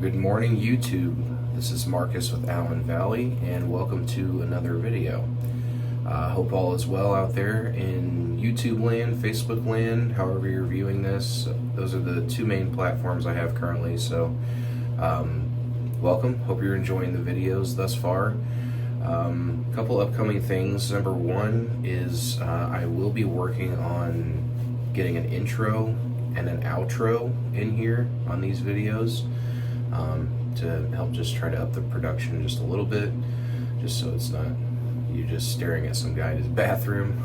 Good morning, YouTube. This is Marcus with AllenValley, and welcome to another video. Hope all is well out there in YouTube land, Facebook land, however you're viewing this. Those are the two main platforms I have currently, so welcome. Hope you're enjoying the videos thus far. Couple upcoming things. Number one is I will be working on getting an intro and an outro in here on these videos to help just try to up the production just a little bit, just so it's not you just staring at some guy in his bathroom.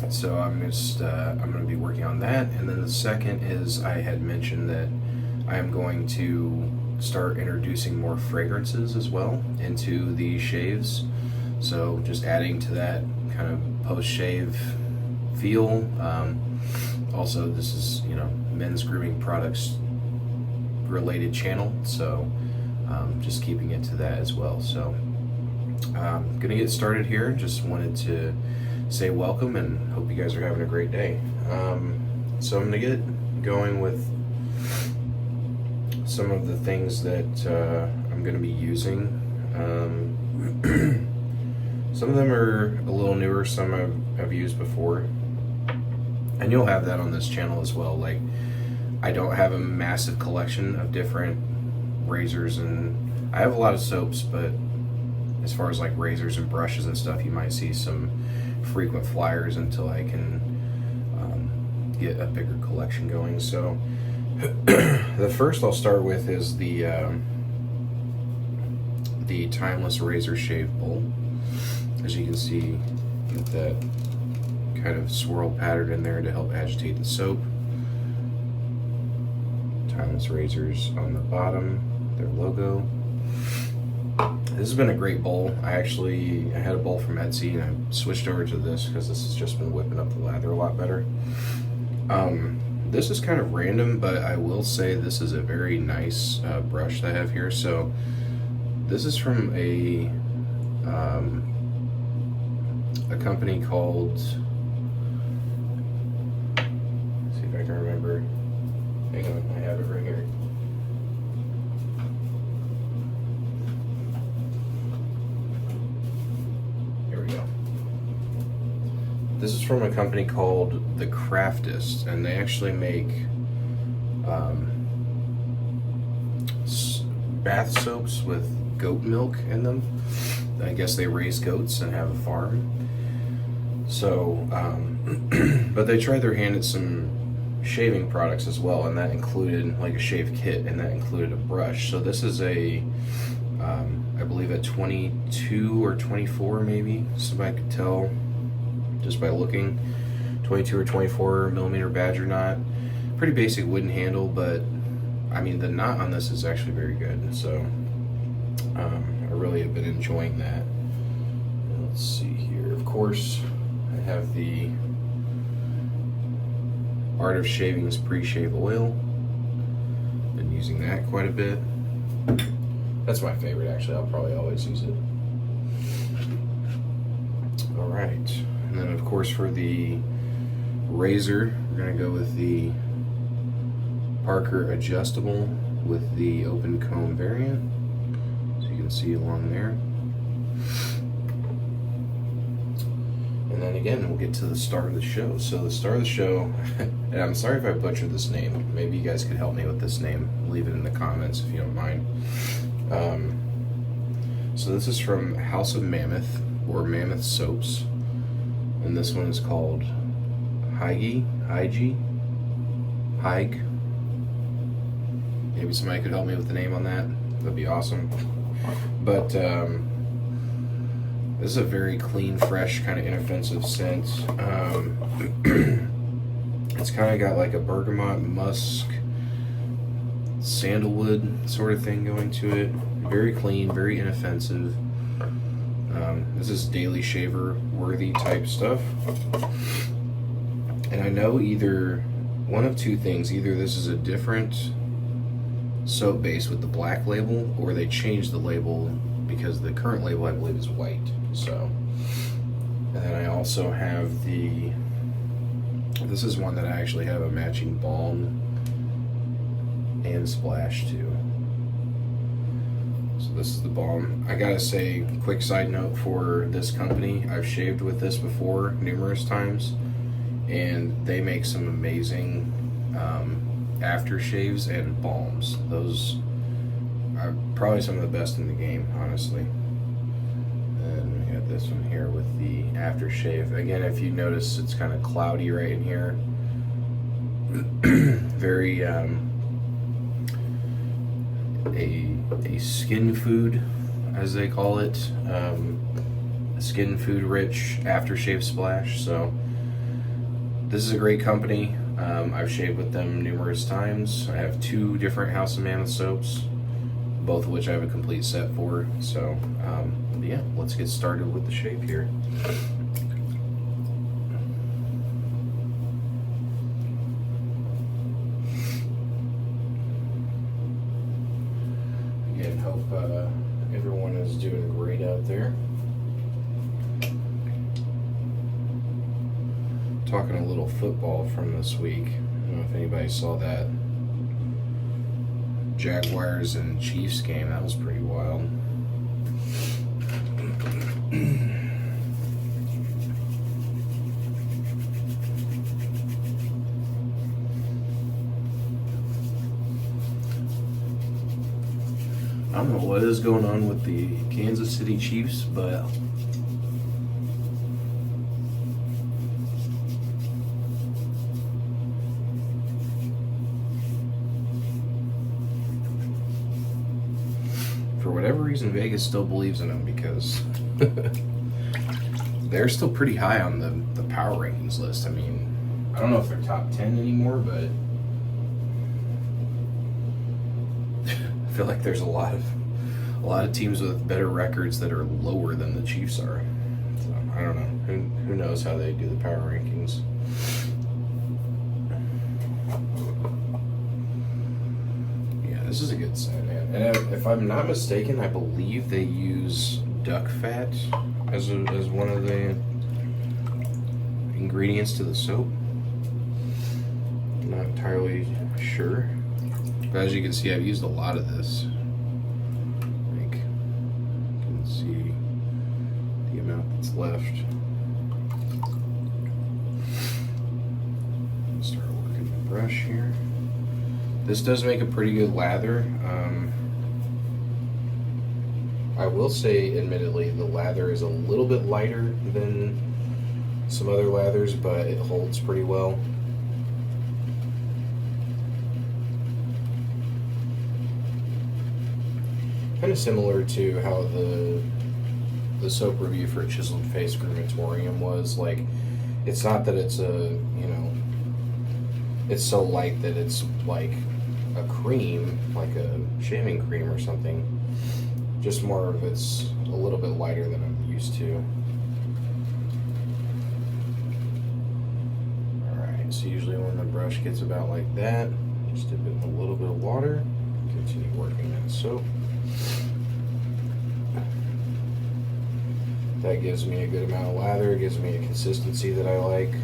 So I'm going to be working on that. And then the second is I had mentioned that I am going to start introducing more fragrances as well into the shaves, so just adding to that kind of post-shave feel. Also, this is, you know, men's grooming products related channel, so just keeping it to that as well. So gonna get started here. Just wanted to say welcome and hope you guys are having a great day. So I'm gonna get going with some of the things that I'm gonna be using. Some of them are a little newer, some I've used before, and you'll have that on this channel as well. Like, I don't have a massive collection of different razors, and I have a lot of soaps, but as far as like razors and brushes and stuff, you might see some frequent flyers until I can get a bigger collection going. So the first I'll start with is the Timeless Razor Shave Bowl. As you can see, get that kind of swirl pattern in there to help agitate the soap. Timeless Razors on the bottom, their logo. This has been a great bowl. I had a bowl from Etsy and I switched over to this because this has just been whipping up the lather a lot better. This is kind of random, but I will say this is a very nice brush that I have here. So this is from a company called, let's see if I can remember. Hang on, I have it right here. Here we go. This is from a company called The Craftist, and they actually make bath soaps with goat milk in them. I guess they raise goats and have a farm. So, but they tried their hand at some shaving products as well, and that included like a shave kit, and that included a brush. So this is a I believe a 22 or 24 maybe, somebody could tell just by looking. 22 or 24 millimeter badger knot, pretty basic wooden handle, but I mean the knot on this is actually very good. So I really have been enjoying that. Let's see here. Of course, I have the Art of Shaving's pre-shave oil. Been using that quite a bit. That's my favorite, actually. I'll probably always use it. All right, and then of course for the razor, we're gonna go with the Parker Adjustable with the open comb variant, so you can see along there. And then again, we'll get to the star of the show. So the star of the show, and I'm sorry if I butchered this name. Maybe you guys could help me with this name. Leave it in the comments if you don't mind. So this is from House of Mammoth, or Mammoth Soaps. And this one is called Hygge. Maybe somebody could help me with the name on that. That'd be awesome. But this is a very clean, fresh, kind of inoffensive scent. It's kind of got like a bergamot, musk, sandalwood sort of thing going to it. Very clean, very inoffensive. This is daily shaver worthy type stuff. And I know either one of two things. Either this is a different soap base with the black label, or they changed the label because the current label I believe is white. So, and then I also have this is one that I actually have a matching balm and and splash too. So this is the balm. I gotta say, quick side note for this company, I've shaved with this before numerous times, and they make some amazing aftershaves and balms. Those are probably some of the best in the game, honestly. And we got this one here with the aftershave. Again, if you notice, it's kind of cloudy right in here. Very a skin food, as they call it, a skin food rich aftershave splash. So this is a great company. I've shaved with them numerous times. I have 2 different House of Mammoth soaps, both of which I have a complete set for. So yeah, let's get started with the shave here. Again, hope everyone is doing great out there. Talking a little football from this week. I don't know if anybody saw that Jaguars and Chiefs game. That was pretty wild. I don't know what is going on with the Kansas City Chiefs, but for whatever reason, Vegas still believes in them, because they're still pretty high on the power rankings list. I mean, I don't know if they're top 10 anymore, but I feel like there's a lot of teams with better records that are lower than the Chiefs are. So I don't know. Who knows how they do the power rankings? Yeah, this is a good scent, man. And if I'm not mistaken, I believe they use duck fat as one of the ingredients to the soap. I'm not entirely sure. But as you can see, I've used a lot of this. I think you can see the amount that's left. Start working the brush here. This does make a pretty good lather. I will say, admittedly, the lather is a little bit lighter than some other lathers, but it holds pretty well. Kind of similar to how the soap review for Chiseled Face Crematorium was. Like, it's not that it's it's so light that it's like a cream, like a shaving cream or something. Just more of it's a little bit lighter than I'm used to. Alright, so usually when the brush gets about like that, just dip it in a little bit of water, continue working that soap. That gives me a good amount of lather, it gives me a consistency that I like.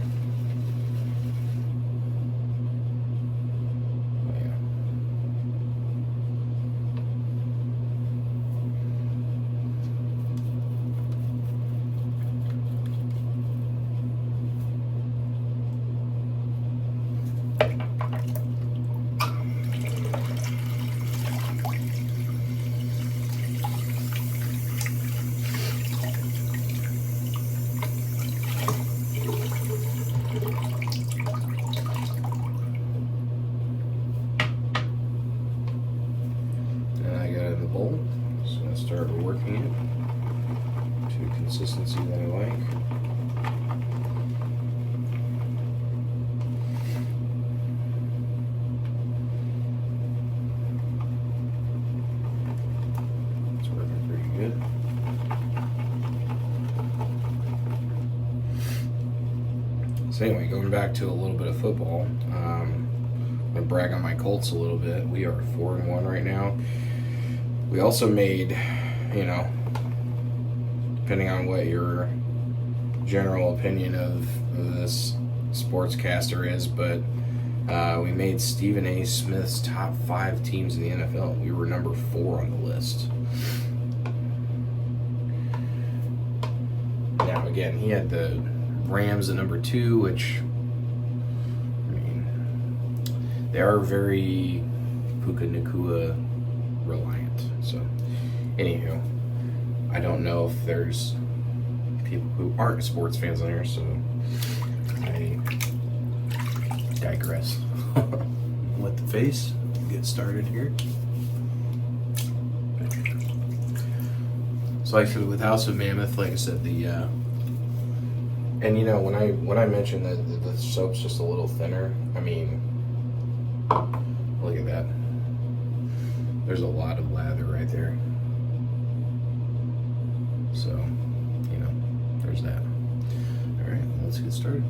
Start working it to a consistency that I like. It's working pretty good. So anyway, going back to a little bit of football, I'm going to brag on my Colts a little bit. We are 4-1 right now. We also made, depending on what your general opinion of this sportscaster is, but We made Stephen A. Smith's top 5 teams in the NFL. We were number 4 on the list. Now, again, he had the Rams at number 2, which, I mean, they are very Puka Nacua reliant. So, anywho, I don't know if there's people who aren't sports fans on here, so I digress. Let the face get started here. So like I said, with House of Mammoth, like I said, the and you know, when I mentioned that the soap's just a little thinner, I mean, look at that. There's a lot of lather right there. So, you know, there's that. All right, let's get started.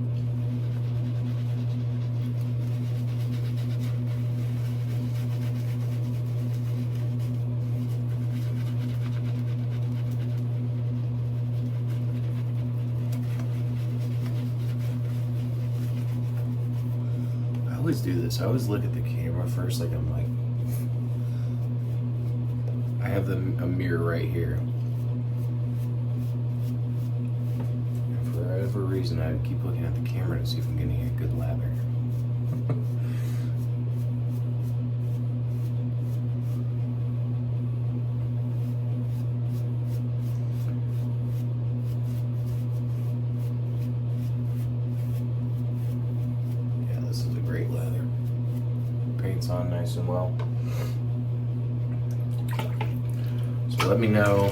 I always do this. I always look at the camera first, like I'm like, I have a mirror right here. And for whatever reason, I keep looking at the camera to see if I'm getting a good lather. On nice and well. So let me know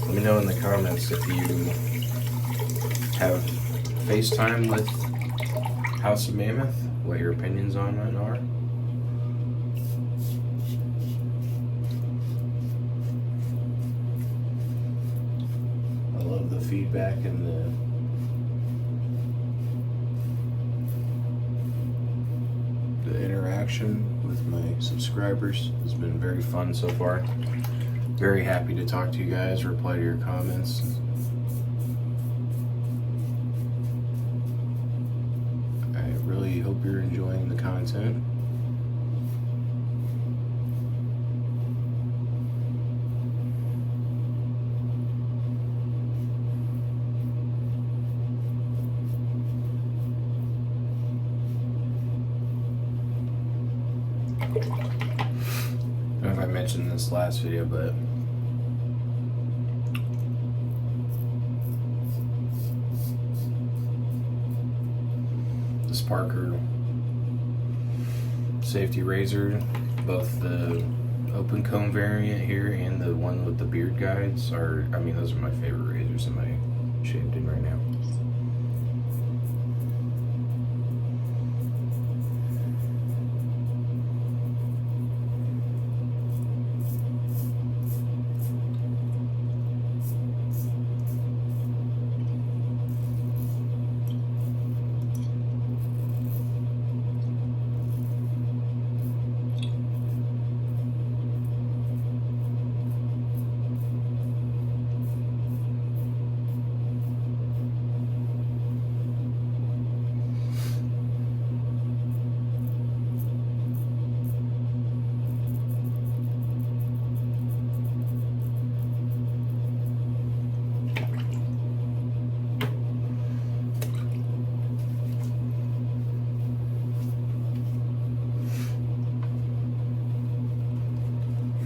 in the comments if you have FaceTime with House of Mammoth, what your opinions on it are. I love the feedback and the interaction with my subscribers has been very fun so far. Very happy to talk to you guys, reply to your comments. I really hope you're enjoying the content. I don't know if I mentioned in this last video, but the Sparker safety razor, both the open comb variant here and the one with the beard guides are, I mean, those are my favorite razors in my shaved in right now.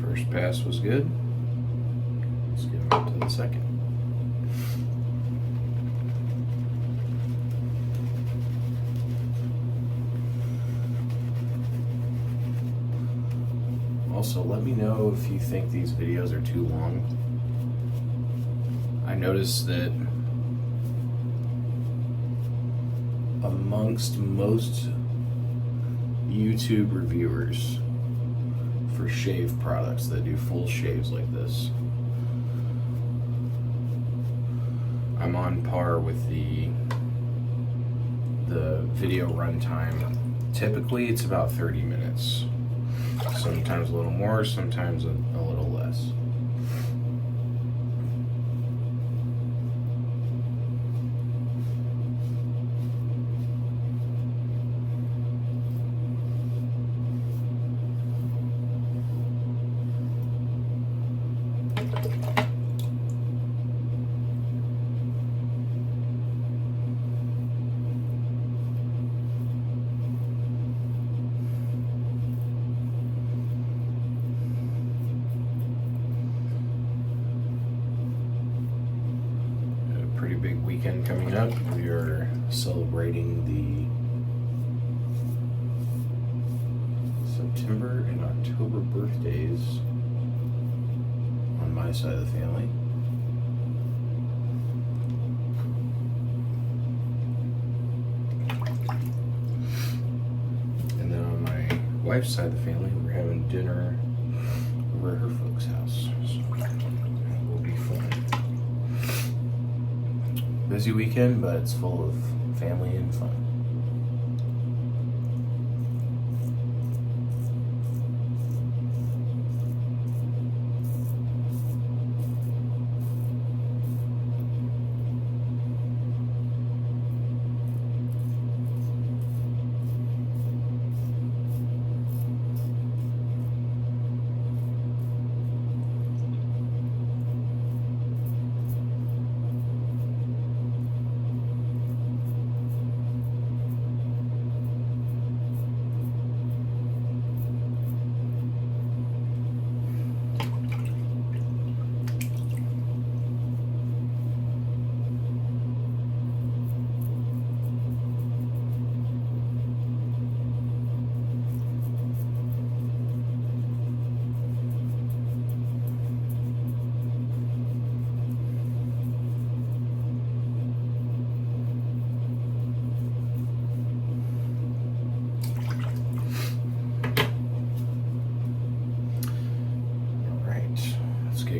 First pass was good. Let's get on to the second. Also, let me know if you think these videos are too long. I noticed that amongst most YouTube reviewers for shave products that do full shaves like this, I'm on par with the video runtime. Typically it's about 30 minutes. Sometimes a little more, sometimes a little less. coming up. We are celebrating the September and October birthdays on my side of the family. And then on my wife's side of the family, we're having dinner over at her folks' house. So that will be fun. Busy weekend, but it's full of family and fun.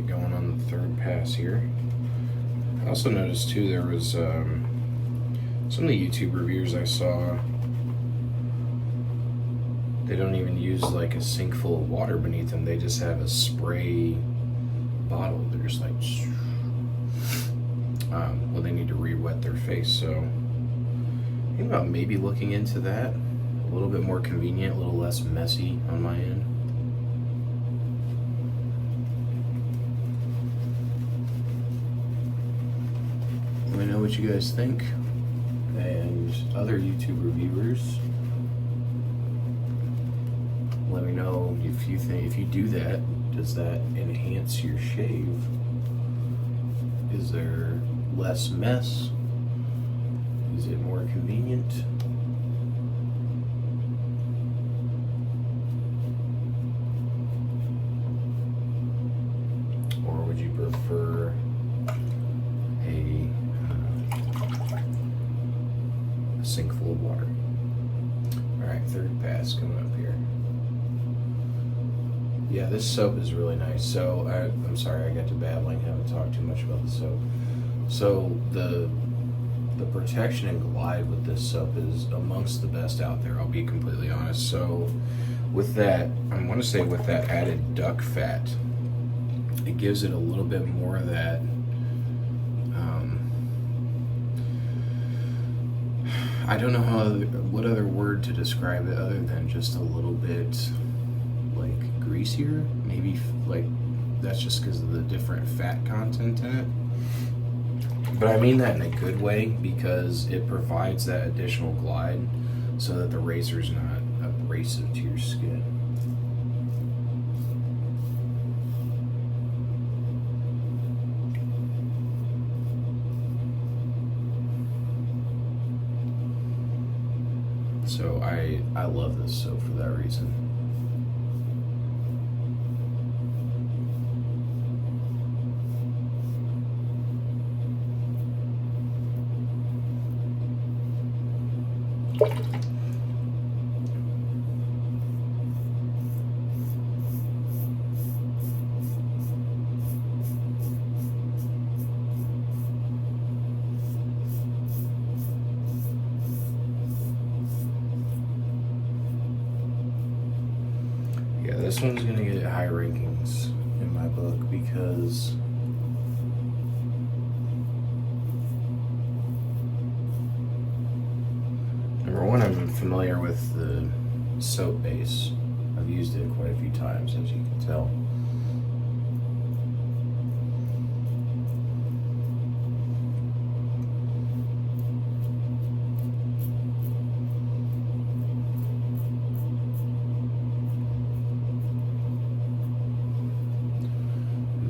Going on the third pass here. I also noticed too there was some of the YouTube reviewers I saw, they don't even use like a sink full of water beneath them, they just have a spray bottle. They're just like well, they need to re-wet their face, so think about maybe looking into that. A little bit more convenient, a little less messy on my end. Let me know what you guys think, and other YouTube reviewers, let me know if you think, if you do that, does that enhance your shave? Is there less mess? Is it more convenient? Or would you prefer a sink full of water? Alright, third pass coming up here. Yeah, this soap is really nice. So, I'm sorry, I got to babbling, haven't talked too much about the soap. So, the protection and glide with this soap is amongst the best out there, I'll be completely honest. So, with that, I want to say with that added duck fat, it gives it a little bit more of that I don't know what other word to describe it other than just a little bit like greasier. Maybe like that's just because of the different fat content in it. But I mean that in a good way, because it provides that additional glide so that the razor's not abrasive to your skin. So I love this soap for that reason. This one's gonna get high rankings in my book because number one, I'm familiar with the soap base. I've used it quite a few times, as you can tell.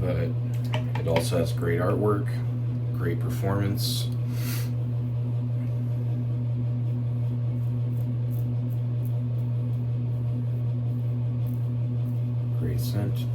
But it also has great artwork, great performance. great scent.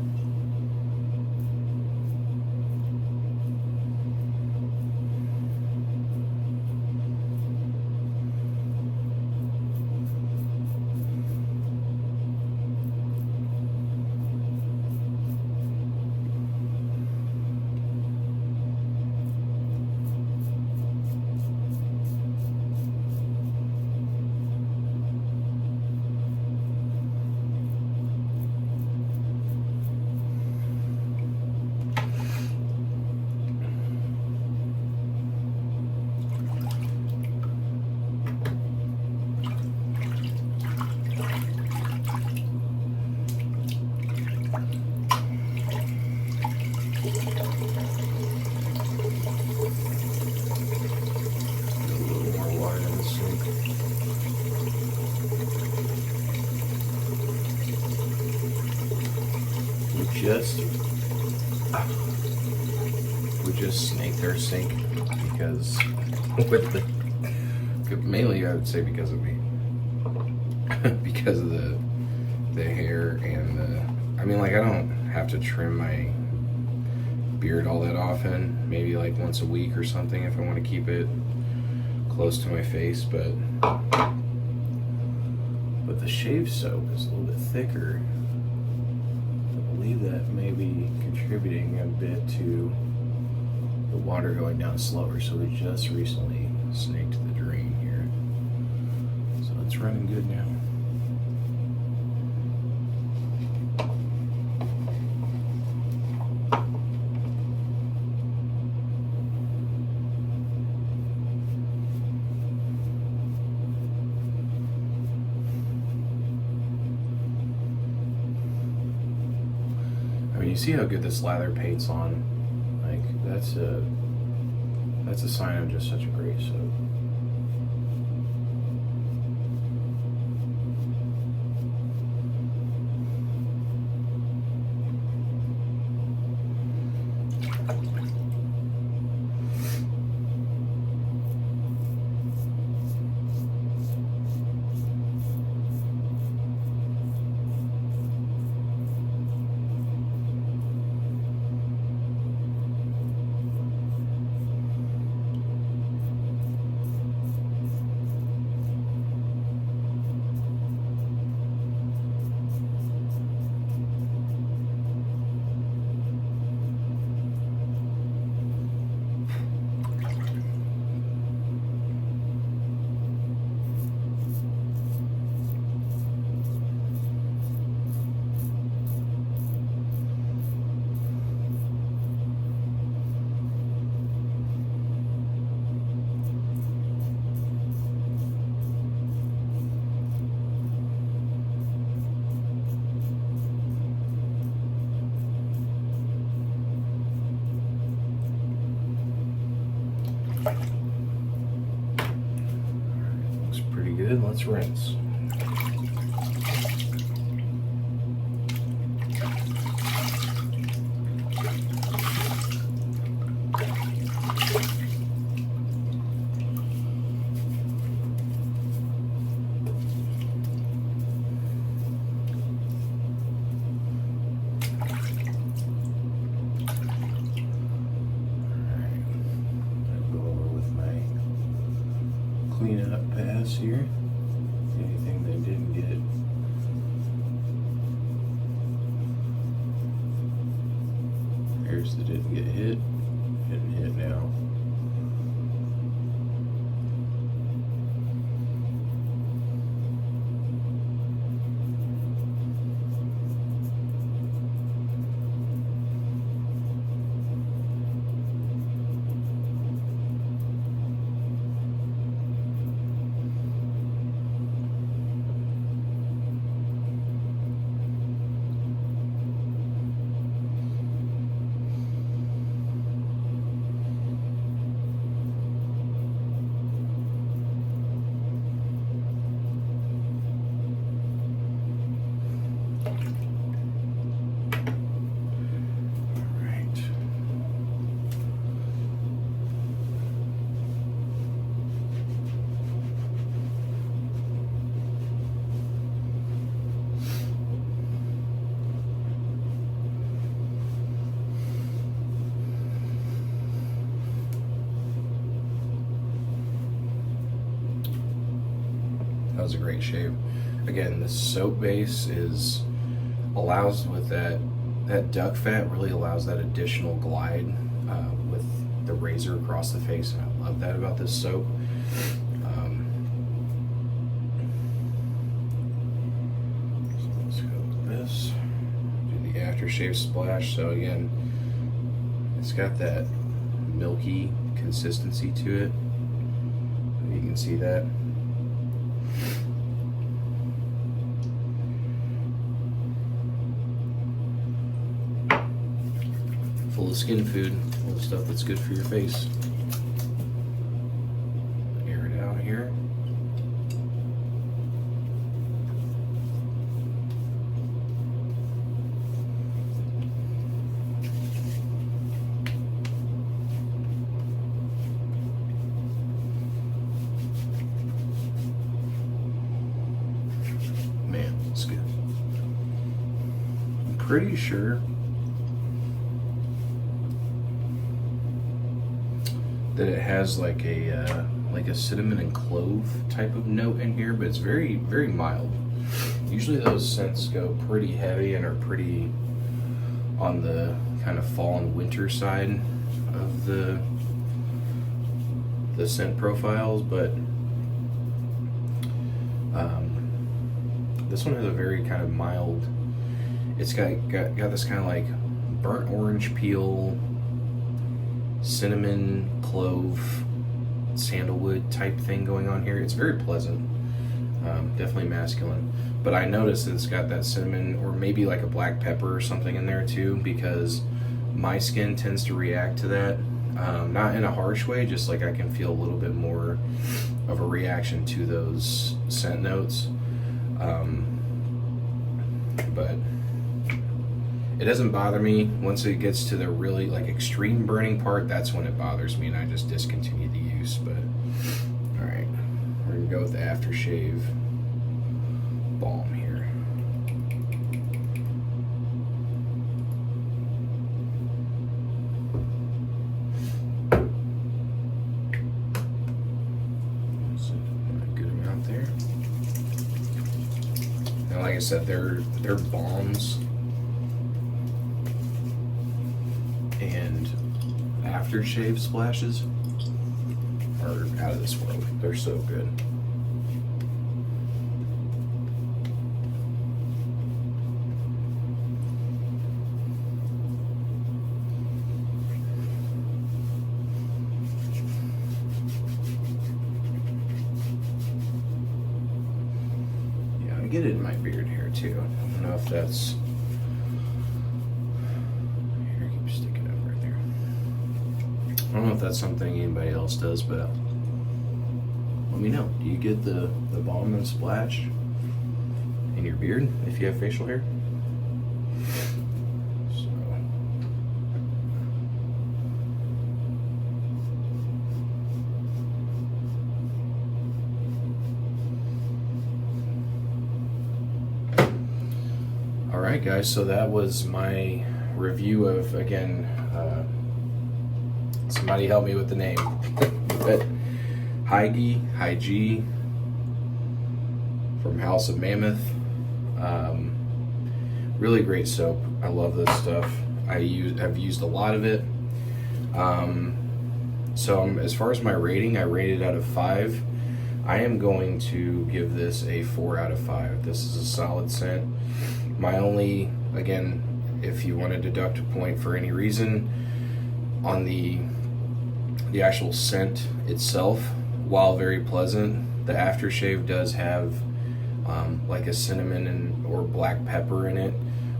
We just snaked our sink because with the mainly I would say because of me because of the hair and the I mean like I don't have to trim my beard all that often, maybe like once a week or something if I want to keep it close to my face, but the shave soap is a little bit thicker. I believe that may be contributing a bit to the water going down slower, so we just recently snaked the drain here. So it's running good now. I mean, you see how good this lather paint's on? Like, that's a sign of just such a great soap. Looks pretty good. Let's rinse. Cleanup pass here. Anything that didn't get hairs that didn't get hit, getting hit now. was a great shave. Again, the soap base allows with that duck fat, really allows that additional glide with the razor across the face, and I love that about this soap. So let's go with this. Do the aftershave splash. So again, it's got that milky consistency to it. You can see that. Full of skin food, full of stuff that's good for your face. Air it out here. Man, it's good. I'm pretty sure that it has like a cinnamon and clove type of note in here, but it's very, very mild. Usually those scents go pretty heavy and are pretty on the kind of fall and winter side of the scent profiles, but this one has a very kind of mild, it's got this kind of like burnt orange peel, cinnamon, clove, sandalwood type thing going on here. It's very pleasant, definitely masculine, but I noticed that it's got that cinnamon or maybe like a black pepper or something in there too, because my skin tends to react to that, not in a harsh way, just like I can feel a little bit more of a reaction to those scent notes, but it doesn't bother me. Once it gets to the really like extreme burning part, that's when it bothers me and I just discontinue the use. But all right, we're gonna go with the aftershave balm here. So, a good amount there. Now, like I said, they're balms and aftershave splashes are out of this world. They're so good. Yeah, I get it in my beard hair too. I don't know if that's I don't know if that's something anybody else does, but let me know. Do you get the balm and splash in your beard if you have facial hair? So. All right, guys, so that was my review of, again, somebody help me with the name. But Hygge from House of Mammoth. Really great soap. I love this stuff. I've used a lot of it. So as far as my rating, I rated out of 5. I am going to give this a 4 out of 5. This is a solid scent. My only, again, if you want to deduct a point for any reason, on the actual scent itself, while very pleasant, the aftershave does have like a cinnamon or black pepper in it,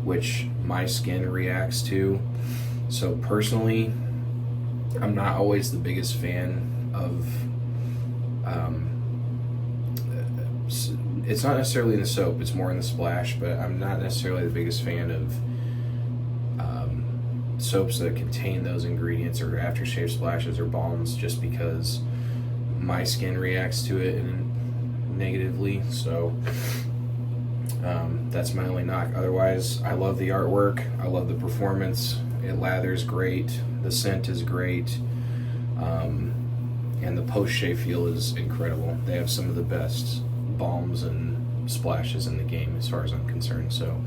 which my skin reacts to. So personally, I'm not always the biggest fan of it's not necessarily in the soap, it's more in the splash, but I'm not necessarily the biggest fan of soaps that contain those ingredients or aftershave splashes or balms, just because my skin reacts to it negatively. So that's my only knock. Otherwise, I love the artwork, I love the performance, it lathers great, the scent is great, and the post-shave feel is incredible. They have some of the best balms and splashes in the game, as far as I'm concerned. So,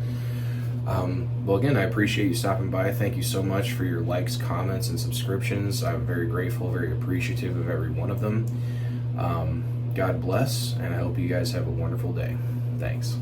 well, again, I appreciate you stopping by. Thank you so much for your likes, comments, and subscriptions. I'm very grateful, very appreciative of every one of them. God bless, and I hope you guys have a wonderful day. Thanks.